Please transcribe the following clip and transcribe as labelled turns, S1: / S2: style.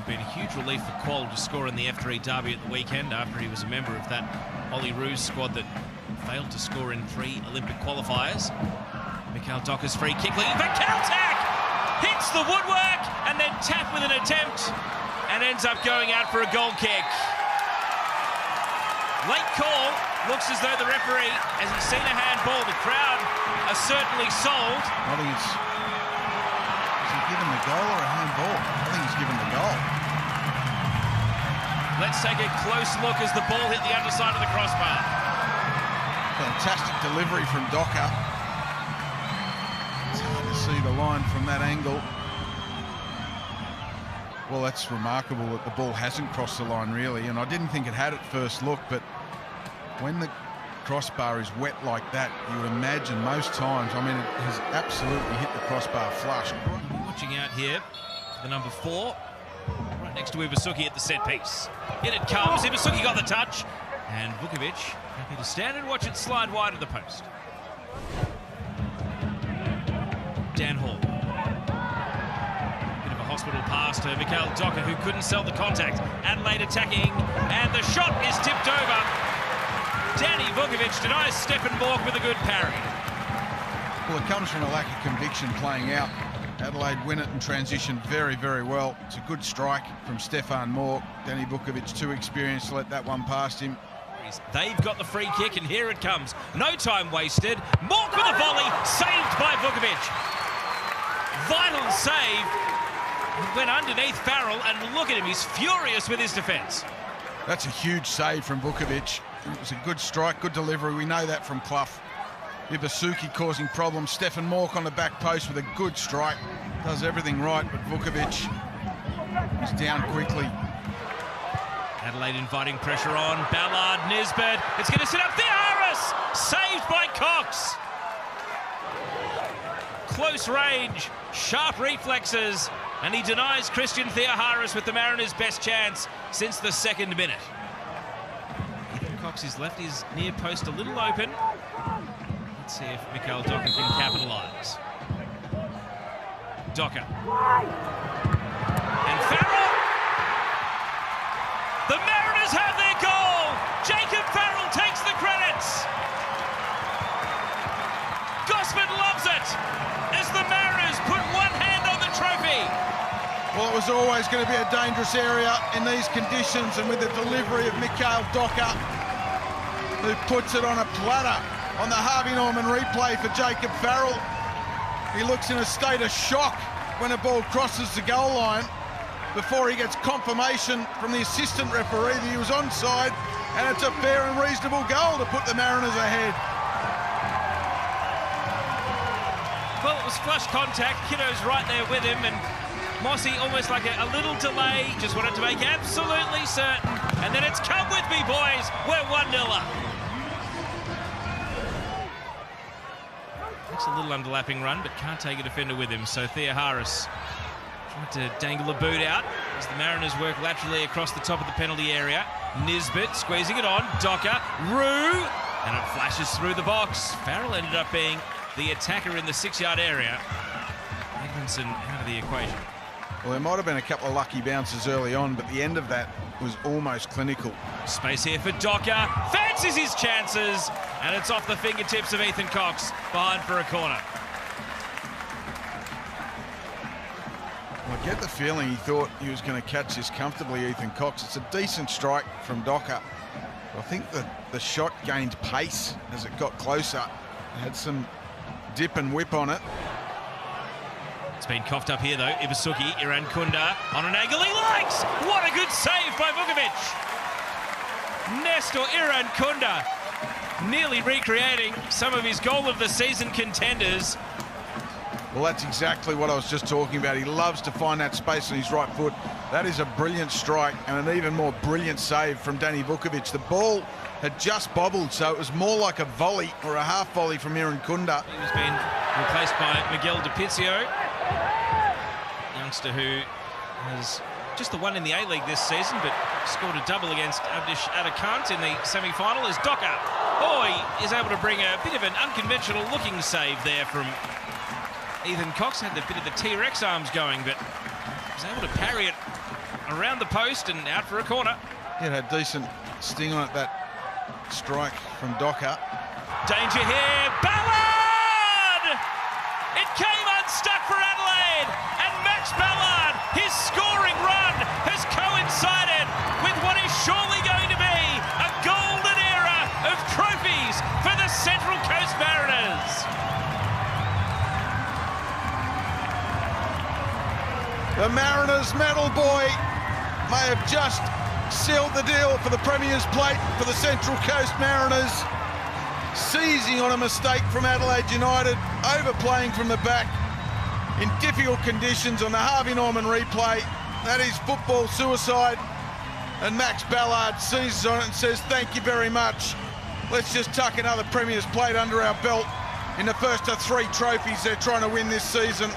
S1: been a huge relief for Quoll to score in the F3 derby at the weekend after he was a member of that Ollie Roos squad that failed to score in 3 Olympic qualifiers. Mikhail Docker's free kick, Vakeltak hits the woodwork and then tapped with an attempt and ends up going out for a goal kick. Late call, looks as though the referee hasn't seen a handball. The crowd are certainly sold.
S2: I think it's... Is he given the goal or a handball? I think he's given the goal.
S1: Let's take a close look as the ball hit the underside of the crossbar.
S2: Fantastic delivery from Docker. It's hard to see the line from that angle. Well, that's remarkable that the ball hasn't crossed the line, really, and I didn't think it had at first look, but when the crossbar is wet like that, you would imagine most times, I mean, it has absolutely hit the crossbar flush.
S1: Watching out here for the number 4, right next to Ibusuki at the set piece. In it comes, Ibusuki got the touch, and Vukovic happy to stand and watch it slide wide of the post. Dan Hall. Bit of a hospital pass to Mikhail Docker, who couldn't sell the contact. Adelaide attacking, and the shot is tipped over. Danny Vukovic denies Stefan Mork with a good parry.
S2: Well, it comes from a lack of conviction playing out. Adelaide win it and transition very, very well. It's a good strike from Stefan Mork. Danny Vukovic too experienced to let that one past him.
S1: They've got the free kick, and here it comes. No time wasted. Mork with a volley, saved by Vukovic. Vital save. Went underneath Farrell, and look at him, he's furious with his defence.
S2: That's a huge save from Vukovic. It was a good strike, good delivery. We know that from Clough. Ibusuki causing problems. Stefan Mork on the back post with a good strike. Does everything right, but Vukovic is down quickly.
S1: Adelaide inviting pressure on. Ballard, Nisbet. It's going to sit up. Theoharis! Saved by Cox. Close range, sharp reflexes, and he denies Christian Theoharis with the Mariners' best chance since the 2nd minute. Ethan Cox is left his near post a little open. Let's see if Mikhail Docker can capitalise. Docker. And Farrell! The Mariners have their goal! Jacob Farrell takes the credits! Gosman loves it as the Mariners put one hand on the trophy.
S2: Well, it was always going to be a dangerous area in these conditions, and with the delivery of Mikhail Docker, who puts it on a platter on the Harvey Norman replay for Jacob Farrell. He looks in a state of shock when a ball crosses the goal line before he gets confirmation from the assistant referee that he was onside, and it's a fair and reasonable goal to put the Mariners ahead.
S1: Well, it was flush contact. Kiddo's right there with him, and Mossy almost like a little delay, just wanted to make absolutely certain. And then it's come with me, boys. We're 1-0 up. Makes a little underlapping run, but can't take a defender with him. So Theoharis tried to dangle a boot out as the Mariners work laterally across the top of the penalty area. Nisbet squeezing it on. Docker, Rue, and it flashes through the box. Farrell ended up being the attacker in the 6-yard area. Edmondson out of the equation.
S2: Well, there might have been a couple of lucky bounces early on, but the end of that was almost clinical.
S1: Space here for Docker. Fancies his chances, and it's off the fingertips of Ethan Cox, behind for a corner.
S2: I get the feeling he thought he was going to catch this comfortably, Ethan Cox. It's a decent strike from Docker. I think that the shot gained pace as it got closer. It had some dip and whip on it.
S1: It's been coughed up here, though. Ibusuki, Irankunda on an angle he likes. What a good save by Vukovic. Nestor Irankunda nearly recreating some of his goal of the season contenders.
S2: Well, that's exactly what I was just talking about. He loves to find that space on his right foot. That is a brilliant strike and an even more brilliant save from Danny Vukovic. The ball had just bobbled, so it was more like a volley or a half volley from Irankunda.
S1: He's been replaced by Miguel DiPizio, youngster who has just the one in the A-League this season, but scored a double against Abdish Adakant in the semi-final as Docker. Oh, he is able to bring a bit of an unconventional looking save there from Ethan Cox. Had a bit of the T-Rex arms going, but was able to parry it around the post and out for a corner.
S2: He had a decent sting on it, that strike from Docker.
S1: Danger here, Ballard! It came unstuck for Adelaide, and Max Ballard, his scoring run has coincided with what is surely going to be a golden era of trophies for the Central Coast Mariners.
S2: The Mariners medal boy may have just sealed the deal for the Premier's plate for the Central Coast Mariners, seizing on a mistake from Adelaide United, overplaying from the back in difficult conditions on the Harvey Norman replay. That is football suicide, and Max Ballard seizes on it and says, thank you very much. Let's just tuck another Premier's plate under our belt in the first of 3 trophies they're trying to win this season.